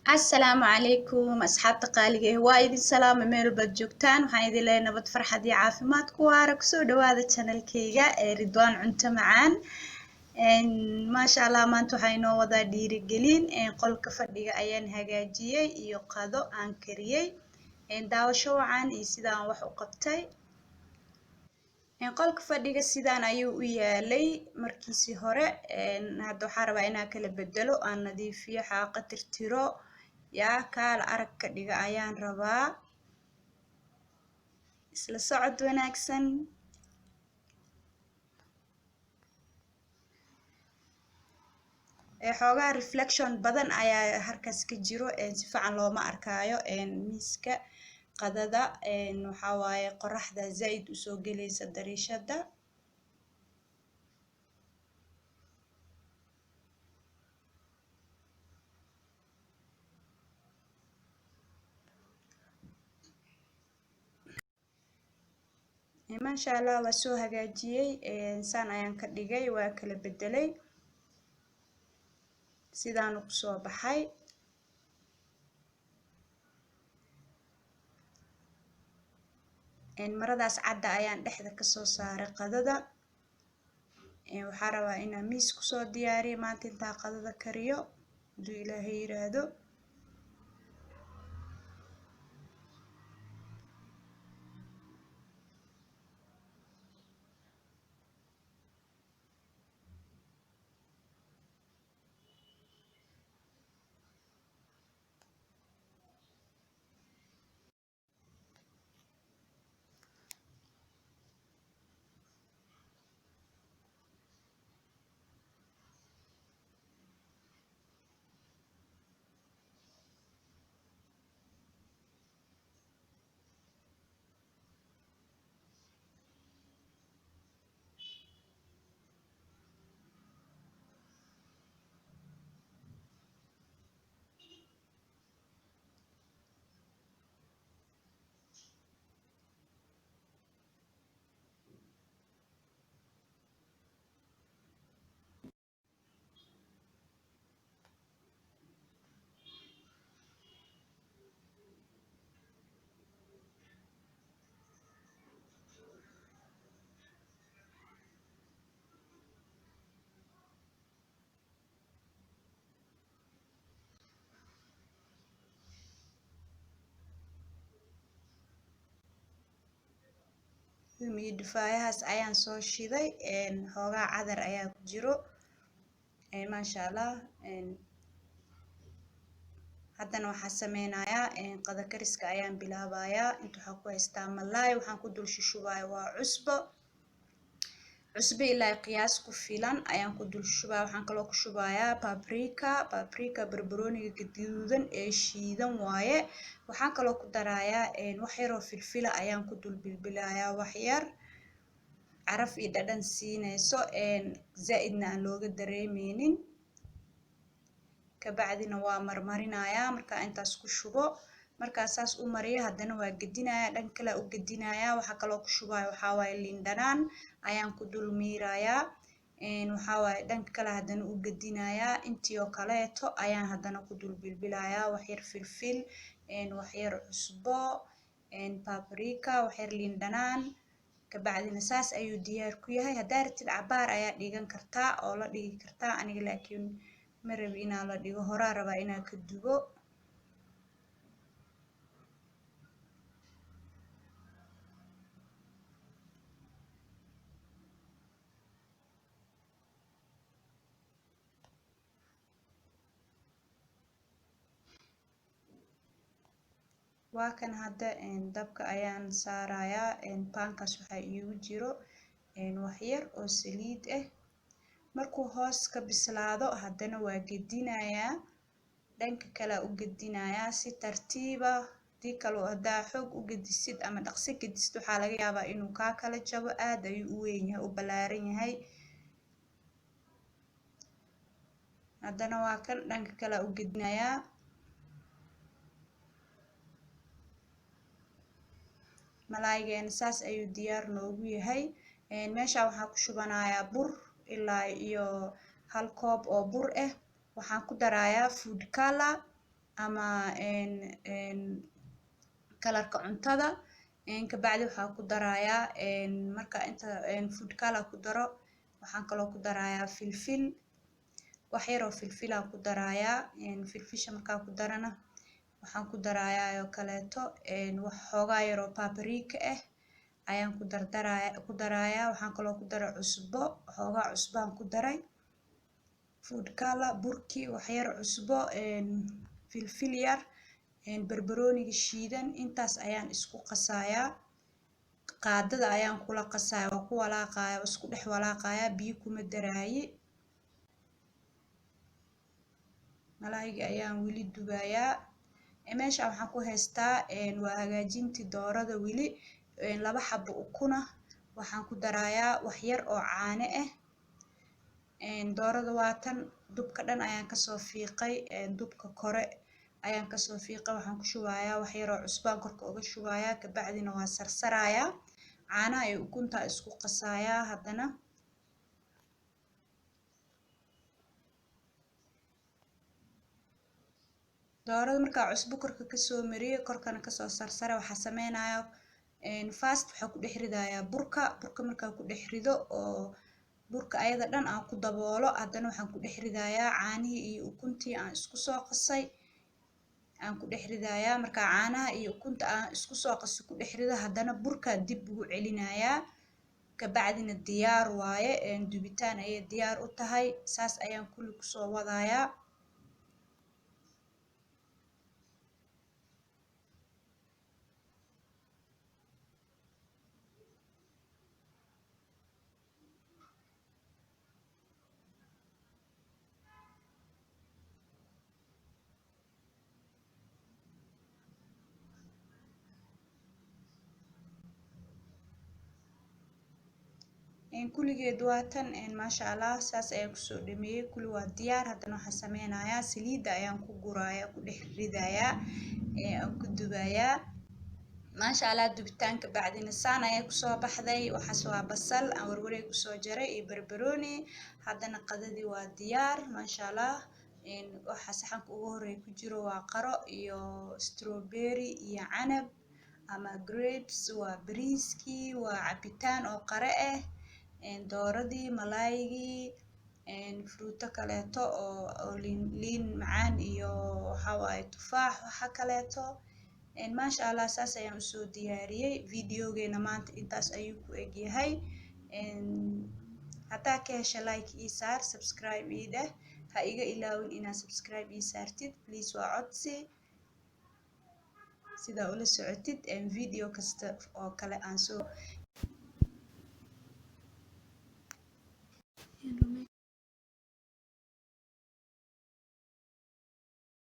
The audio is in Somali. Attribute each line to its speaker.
Speaker 1: السلام عليكم أصحاب تقاليد وايد السلام ميل بدجوكتان waxaan idin leeyahay nabad farxad iyo caafimaad ku waara ku soo dhawaada channelkayga ee Ridwaan cunto macaan maasha Allah maanta waxaa inoo wada dhiirigelin qolka fadhiga ayaan hagaajiyay iyo qado aan kariyay daawasho wacan iyo sidaan wax u qabtay qolka fadhiga sidaan ayuu u yaalay markiisii hore hadda waxaan rabaa inaan kala bedelo aan nadiifiyo xaaqa tirtiro yaa kaala arag ka dhiga ayaan rabaa isla socod wanaagsan xoogaa reflection badan ayaa halkaas ka jiro si fiican looma arkaayo miiska qadada waxaa waaye qoraxda zaid usoo gelaysa dariishada maasha Allah waa soo hagaajiyay saan ayaan ka dhigay waa kala bedelay sidaan ku soo baxay maradaas cadda ayaan dhexda ka soo saaray qadada waxaan rabaa inaan miis ku soo diyaariyo maanta intaan qadada kariyo haduu Ilaahay yiraahdo humidifiers ayaan soo shiday xoogaa cadar ayaa ku jiro maasha Allah haddana waxaan sameynayaa qada kariska ayaan bilaabayaa inta waxaan ku haystaa malaay waxaan ku dul shushubayaa waa cusbo ilaa qiyaas ku filan ayaan ku dul shubaa waxaan kaloo ku shubayaa paprika barbarooniga gaduudan ee shiidan waaye waxaan kaloo ku darayaa wax yar oo filfila ayaan ku dul bilbilayaa wax yar caraf iyo dhadhan siinayso zaidna aan looga dareemeynin kabacdina waa marmarinayaa markaa intaas ku shubo markaa saas u mariyo haddana waa gedinayaa dhan kale u gedinayaa waxaa kaloo ku shubaya waxaa waaye liin dhanaan ayaan ku dul miirayaa waxaa waaye dhanka kale haddana u gedinayaa intii oo kaleeto ayaan haddana ku dul bilbilayaa wax yar filfil wax yar cusbo paprika wax yar liin dhanaan kabacdina saas ayuu diyaar ku yahay haddaa rabtid cabaar ayaa dhigan kartaa oo la dhigi kartaa aniga laakiin ma rabi inaan la dhigo horaa rabaa inaan ka dubo waa kan hadda dabka ayaan saarayaa paankaas waxaa iigu jiro wax yar oo saliid ah markuu hoos ka bislaado haddana waa gedinayaa dhanka kale u gedinayaa si tartiiba hadii kale haddaa xoog u gedisid ama dhaqso gedisid waxaa laga yaabaa inuu kaa kala jabo aad ayuu u weyn yahay u ballaaran yahay haddana waa kan dhanka kale u gedinayaa malaaygeena saas ayuu diyaar noogu yahay meesha waxaan ku shubanayaa bur ilaa iyo hal koob oo bur ah waxaan ku darayaa food color ama kalarka cuntada. Kabacdi waxaa ku darayaa marka inta food color ku daro waxaan kaloo ku darayaa filfil, wax yar oo filfil aan ku darayaa. Filfisha markaa ku darana waxaan ku darayaa oo kaleeto wax xoogaa yar oo paprika ah ayaan ku darayaa. Waxaan kaloo ku daray cusbo, xoogaa cusbaan ku daray, food color, burki, wax yar cusbo, filfil yar, barbarooniga shiidan. Intaas ayaan isku qasayaa, qaadada ayaan kula qasayaa, waa ku walaaqayaa, isku dhex walaaqayaa, biyo kuma daraayi. malaayga ayaan weli dubayaa. Meeshaan waxaan ku haystaa waa hagaajintii doorada weli 2 xabo ukuna. Waxaan ku darayaa wax yar oo caano ah. Doorada waa tan, dubka dhan ayaan kasoo fiiqay, dubka kore ayaan kasoo fiiqay. Waxaan ku shubayaa wax yar oo cusbaan korka uga shubayaa, kabacdina waa sarsarayaa. Caanaha iyo ukunta isku qasayaa haddana. doorada markaa cusbo korka kasoo mariyo, korkana kasoo sarsara, waxaa sameynayaa first waxaa ku dhex ridayaa burka. Markaa ku dhex rido oo burka ayada dhan aan ku daboolo, haddana waxaan ku dhex ridayaa caanihii iyo ukuntii aan isku soo qasay aan ku dhex ridayaa. Markaa caanaha iyo ukunta aan isku soo qasay ku dhex rido, haddana burkaa dib ugu celinayaa. Kabacdina diyaar waaye, dubitaan ayay diyaar u tahay. Saas ayaan kulli kusoo wadayaa. kulligeed waa tan maasha Allah, saas ayaan kusoo dhameeyey. kulli waa diyaar. haddana waxaan sameynayaa saliidda ayaan ku gurayaa, ku dhex ridayaa, aan ku dubayaa. maasha Allah, dubitaanka bacdina saan ayay kusoo baxday. waxaas waa basal aan warwareeg kusoo jaray iyo barbarooni. haddana qadadii waa diyaar maasha Allah. waxa saxanka ugu horeeya ku jiro waa qaro iyo strawberry iyo canab ama grapes, waa bariiskii, waa cabitaan oo qare ah, dooradii, malaaygii, fruuto kaleeto oo liin macaan iyo waxa waaye tufaax, waxa kaleeto. maasha Allah, saas ayaan usoo diyaariyey. videogeena maanta intaas ayuu ku eg yahay. haddaa ka hesha like ii saar, subscribe ii dheh. ha iga ilaawin inaad subscribe ii saartid please, waa codsi, sidaa ula socotid video kasta oo kale aan soo